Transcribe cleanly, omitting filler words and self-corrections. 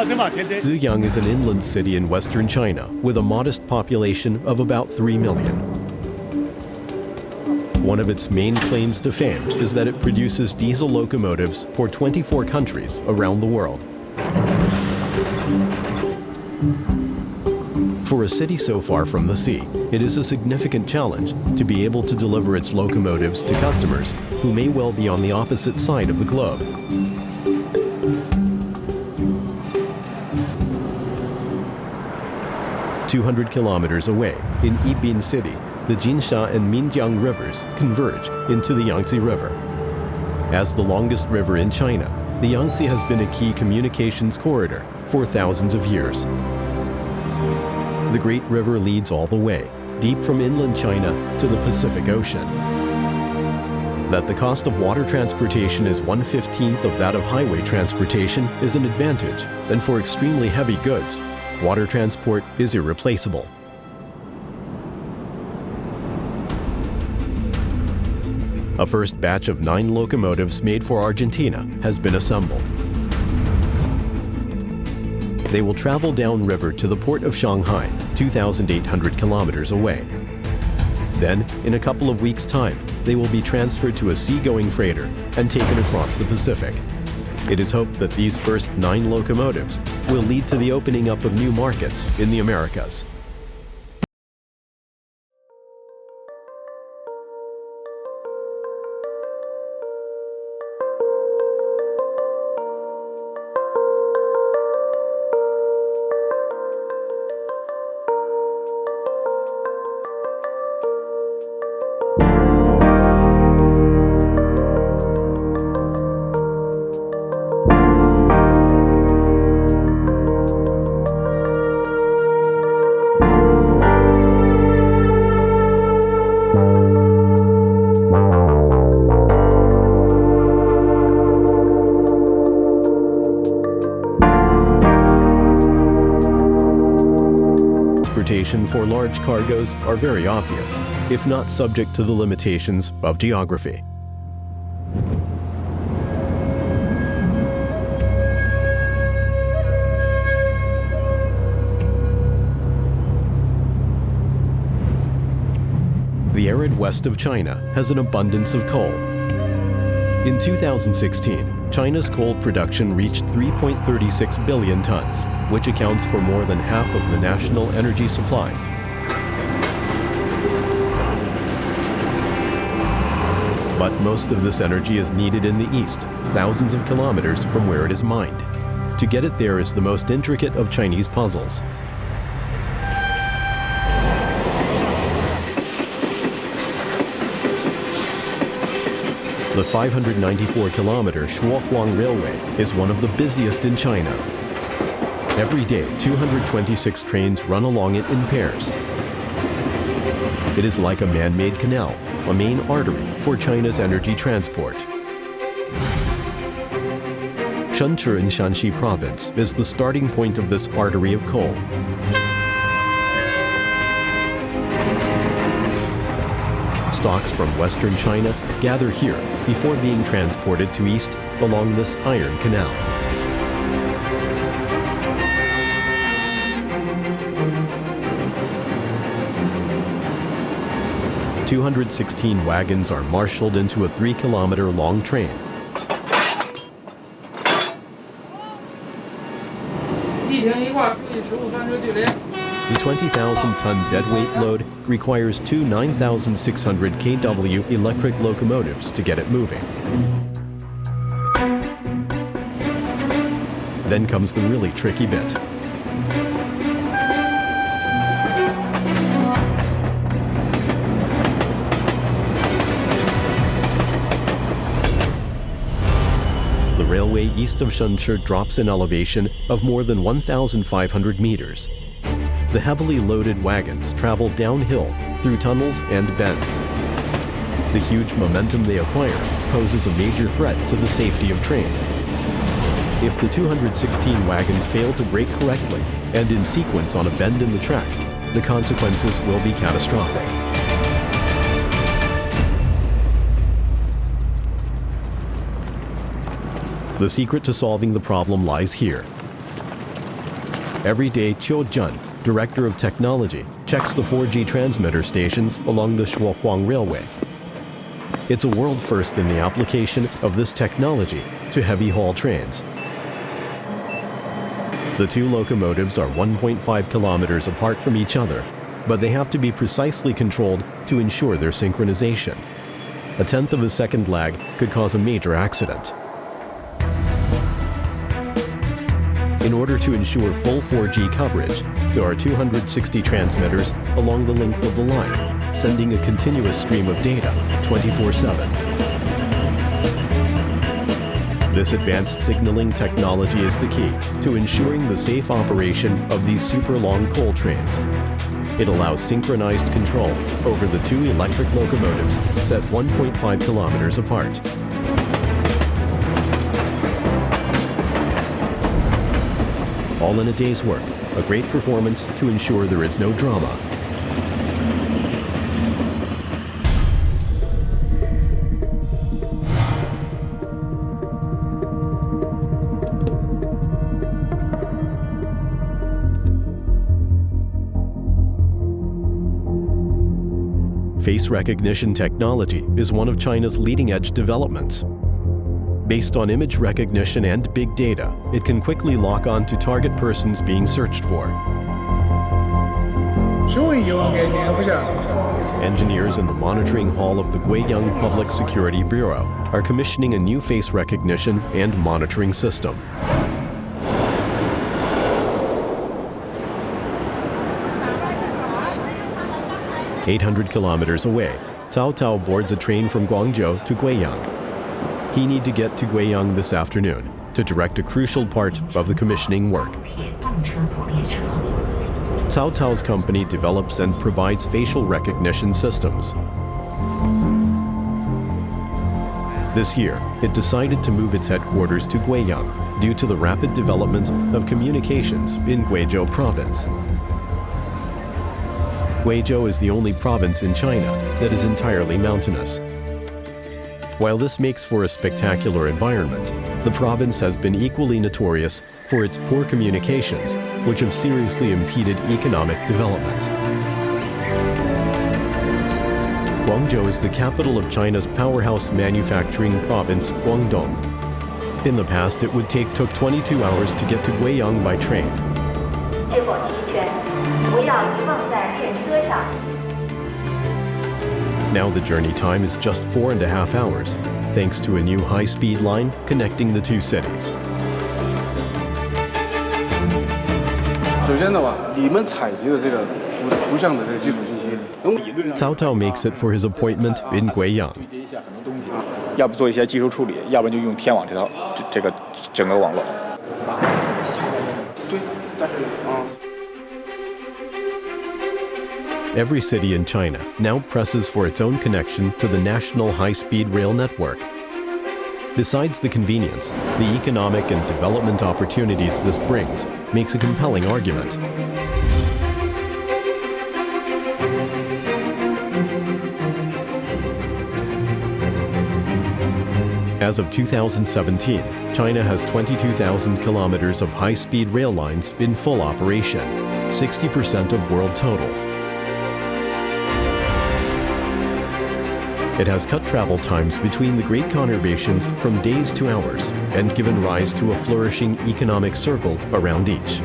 Ziyang is an inland city in western China with a modest population of about 3 million. One of its main claims to fame is that it produces diesel locomotives for 24 countries around the world. For a city so far from the sea, it is a significant challenge to be able to deliver its locomotives to customers who may well be on the opposite side of the globe. "200 kilometers away, in Yibin City, the Jinsha and Minjiang rivers converge into the Yangtze River. As the longest river in China, the Yangtze has been a key communications corridor for thousands of years. The great river leads all the way, deep from inland China to the Pacific Ocean. That the cost of water transportation is 1/15 of that of highway transportation is an advantage, and for extremely heavy goods, water transport is irreplaceable. A first batch of 9 locomotives made for Argentina has been assembled. They will travel downriver to the port of Shanghai, 2,800 kilometers away. Then, in a couple of weeks' time, they will be transferred to a seagoing freighter and taken across the Pacific. It is hoped that these first 9 locomotives will lead to the opening up of new markets in the Americas. Transportation for large cargoes are very obvious, if not subject to the limitations of geography. The arid west of China has an abundance of coal. In 2016, China's coal production reached 3.36 billion tons, which accounts for more than half of the national energy supply. But most of this energy is needed in the east, thousands of kilometers from where it is mined. To get it there is the most intricate of Chinese puzzles. The 594-kilometer Shuohuang Railway is one of the busiest in China. Every day, 226 trains run along it in pairs. It is like a man-made canal, a main artery for China's energy transport. Shenchi in Shanxi province is the starting point of this artery of coal. Stocks from western China gather here before being transported to east along this iron canal. "216 wagons are marshaled into a 3-kilometer-long train. The 20,000-ton deadweight load requires 2 9,600 kW electric locomotives to get it moving. Then comes the really tricky bit. The railway east of Shenchi drops in elevation of more than 1,500 meters. The heavily loaded wagons travel downhill through tunnels and bends. The huge momentum they acquire poses a major threat to the safety of train. If the 216 wagons fail to brake correctly and in sequence on a bend in the track, the consequences will be catastrophic. The secret to solving the problem lies here. Every day, Qiu Jun, Director of Technology, checks the 4G transmitter stations along the Shuohuang Railway. It's a world first in the application of this technology to heavy haul trains. The two locomotives are 1.5 kilometers apart from each other, but they have to be precisely controlled to ensure their synchronization. A tenth of a second lag could cause a major accident. In order to ensure full 4G coverage, there are 260 transmitters along the length of the line, sending a continuous stream of data 24/7. This advanced signaling technology is the key to ensuring the safe operation of these super long coal trains. It allows synchronized control over the two electric locomotives set 1.5 kilometers apart. All in a day's work, a great performance to ensure there is no drama. Face recognition technology is one of China's leading-edge developments. Based on image recognition and big data, it can quickly lock on to target persons being searched for. Engineers in the monitoring hall of the Guiyang Public Security Bureau are commissioning a new face recognition and monitoring system. "800 kilometers away, Cao Tao boards a train from Guangzhou to Guiyang. He needs to get to Guiyang this afternoon to direct a crucial part of the commissioning work. Cao Tao's company develops and provides facial recognition systems. This year, it decided to move its headquarters to Guiyang due to the rapid development of communications in Guizhou province. Guizhou is the only province in China that is entirely mountainous. While this makes for a spectacular environment, the province has been equally notorious for its poor communications, which have seriously impeded economic development. Guangzhou is the capital of China's powerhouse manufacturing province, Guangdong. In the past, it would took 22 hours to get to Guiyang by train. Now the journey time is just 4.5 hours, thanks to a new high-speed line connecting the two cities. Cao Tao makes it for his appointment in Guiyang. 要不做一些技术处理，要不然就用天网这个整个网络。对，但是Every city in China now presses for its own connection to the national high-speed rail network. Besides the convenience, the economic and development opportunities this brings makes a compelling argument. As of 2017, China has 22,000 kilometers of high-speed rail lines in full operation, 60% of world total. It has cut travel times between the great conurbations from days to hours and given rise to a flourishing economic circle around each.